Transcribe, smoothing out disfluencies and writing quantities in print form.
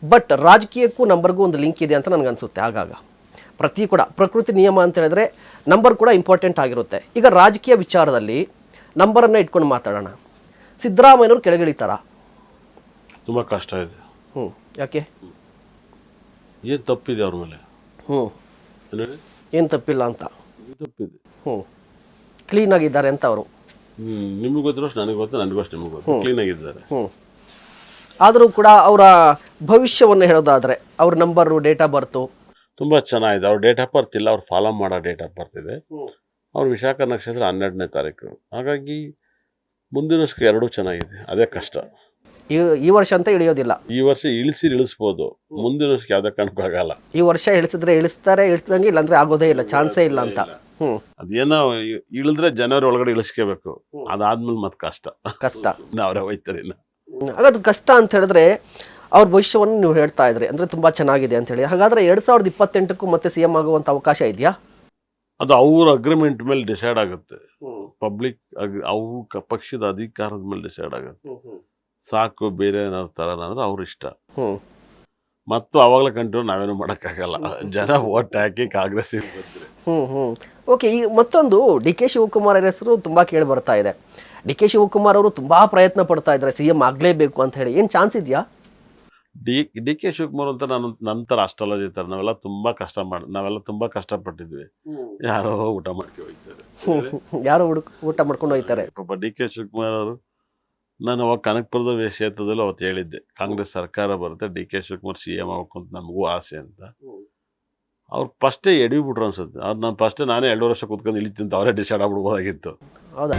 But ರಾಜಕೀಯಕ್ಕೂ ನಂಬರ್ಗೂ ಒಂದು link ಇದೆ ಅಂತ ನನಗನ್ಸುತ್ತೆ ಆಗಾಗ. ಪ್ರಕೃತಿ ನಿಯಮ ಅಂತ ಹೇಳಿದ್ರೆ ನಂಬರ್ ಕೂಡ ಇಂಪಾರ್ಟೆಂಟ್ ಆಗಿರುತ್ತೆ. ಈಗ ರಾಜಕೀಯ ವಿಚಾರದಲ್ಲಿ ನಂಬರನ್ನು ಇಟ್ಕೊಂಡು ಮಾತಾಡೋಣ. ಸಿದ್ದರಾಮಯ್ಯನವ್ರು ಕೆಳಗಿಳಿತಾರ? ತುಂಬ ಕಷ್ಟ ಇದೆ. ಯಾಕೆ? ಏನು ತಪ್ಪಿದೆ ಅವ್ರ ಮೇಲೆ? ಏನು ತಪ್ಪಿಲ್ಲ ಅಂತ? ತಪ್ಪಿದೆ. ಕ್ಲೀನಾಗಿದ್ದಾರೆ ಅಂತ ಅವರು. ನಿಮಗೆ ಗೊತ್ತಿರೋಷ್ಟು ನನಗೆ ಗೊತ್ತು, ನನಗೋಷ್ಟು ನಿಮಗೆ ಗೊತ್ತು. ಕ್ಲೀನಾಗಿದ್ದಾರೆ. ಆದರೂ ಕೂಡ ಅವರ ಭವಿಷ್ಯವನ್ನು ಹೇಳೋದಾದರೆ ಅವ್ರ ನಂಬರು, ಡೇಟ್ ಆಫ್ ಬರ್ತು ತುಂಬ ಚೆನ್ನಾಗಿದೆ. ಅವ್ರ ಡೇಟ್ ಆಫ್ ಬರ್ತ್ ಇಲ್ಲ, ಅವ್ರು ಫಾಲೋ ಮಾಡೋ ಡೇಟ್ ಆಫ್ ಬರ್ತ್ ಇದೆ. ಅವ್ರ ವಿಶಾಖ ನಕ್ಷತ್ರ 12ನೇ ತಾರೀಕು. ಹಾಗಾಗಿ ಮುಂದಿನ ವರ್ಷಕ್ಕೆ ಎರಡೂ ಚೆನ್ನಾಗಿದೆ. ಅದೇ ಕಷ್ಟ. ಈ ವರ್ಷ ಅಂತ ಇಳಿಯೋದಿಲ್ಲ. ಈ ವರ್ಷ ಇಳಿಸ್ಬೋದು, ಮುಂದಿನ ವರ್ಷಕ್ಕೆ ಯಾವುದೇ ಕಾರಣಕ್ಕೂ ಆಗಲ್ಲ. ಈ ವರ್ಷ ಇಳಿಸಿದ್ರೆ ಇಳಿಸ್ತಾರೆ, ಇಳಿಸ್ದಂಗೆ ಇಲ್ಲಾಂದ್ರೆ ಆಗೋದೇ ಇಲ್ಲ, ಚಾನ್ಸೇ ಇಲ್ಲ ಅಂತ. ಅದೇನೋ ಇಳಿದ್ರೆ ಜನವರಿ ಒಳಗಡೆ ಇಳಿಸ್ಕೋಬೇಕು. ಅದಾದ್ಮೇಲೆ ಮತ್ತೆ ಕಷ್ಟ ಅವರೇ ಹೋಯ್ತಾರೆ. ಹಾಗಾದ್ರೆ ಕಷ್ಟ ಅಂತ ಹೇಳಿದ್ರೆ ಅವ್ರ ಭವಿಷ್ಯವನ್ನು ನೀವು ಹೇಳ್ತಾ ಇದ್ರಿ, ಅಂದರೆ ತುಂಬ ಚೆನ್ನಾಗಿದೆ ಅಂತ ಹೇಳಿ. ಹಾಗಾದ್ರೆ 2028ಕ್ಕೂ ಮತ್ತೆ CM ಆಗುವಂಥ ಅವಕಾಶ ಇದೆಯಾ? ಅದು ಅವ್ರ ಅಗ್ರಿಮೆಂಟ್ ಮೇಲೆ ಡಿಸೈಡ್ ಆಗುತ್ತೆ. ಪಬ್ಲಿಕ್ ಅವ್ರ ಪಕ್ಷದ ಅಧಿಕಾರದ ಮೇಲೆ ಡಿಸೈಡ್ ಆಗುತ್ತೆ. ಸಾಕು ಬೇರೆ ಏನಾದ್ರು ತರೋಣ ಅಂದ್ರೆ ಅವ್ರ ಇಷ್ಟ. ಮತ್ತು ಅವಾಗಲೇ ಕಂಟ್ರೋಲ್ ನಾವೇನು ಮಾಡೋಕ್ಕಾಗಲ್ಲ. ಜನ ಓಟ್ ಹಾಕಿ ಕಾಂಗ್ರೆಸ್ ಬಂದ್ರೆ. ಓಕೆ. ಈ ಮತ್ತೊಂದು DK ಶಿವಕುಮಾರ್ ಹೆಸರು ತುಂಬ ಕೇಳಿ ಬರ್ತಾ ಇದೆ. DK ಶಿವಕುಮಾರ್ ಅವರು ತುಂಬಾ ಪ್ರಯತ್ನ ಪಡ್ತಾ ಇದ್ದಾರೆ CM ಆಗಲೇಬೇಕು ಅಂತ ಹೇಳಿ. ಏನು ಚಾನ್ಸ್ ಇದೆಯಾ? DK ಶಿವಕುಮಾರ್ ಅಂತ ನಾನು ನಂತರ ಅಸ್ಟ್ರಾಲಜಿ ಇರ್ತಾರೆ. ನಾವೆಲ್ಲ ತುಂಬಾ ಕಷ್ಟಪಟ್ಟಿದ್ವಿ. ಯಾರೋ ಊಟ ಮಾಡ್ಕೊಂಡು ಹೋಗ್ತಾರೆ. ಯಾರೋ ಊಟ ಮಾಡ್ಕೊಂಡು ಹೋಗ್ತಾರೆ. ಪಾಪ DK ಶಿವಕುಮಾರ್ ಅವರು, ನಾನು ಅವಾಗ ಕನಕಪುರದ ಕ್ಷೇತ್ರದಲ್ಲಿ ಅವತ್ತು ಹೇಳಿದ್ದೆ, ಕಾಂಗ್ರೆಸ್ ಸರ್ಕಾರ ಬರುತ್ತೆ, DK ಶಿವಕುಮಾರ್ CM ಆಗಬೇಕು ಅಂತ ನಮಗೂ ಆಸೆ ಅಂತ. ಅವ್ರು ಫಸ್ಟೇ ಎಡವಿ ಬಿಟ್ರು ಅನ್ಸುತ್ತೆ. ನಾನೇ 2 ವರ್ಷ ಕೂತ್ಕೊಂಡು ಇಳಿತೀನಿ ಅಂತ ಅವರೇ ಡಿಸೈಡ್ ಆಗ್ಬಿಡ್ಬೋದಾಗಿತ್ತು. ಹೌದಾ?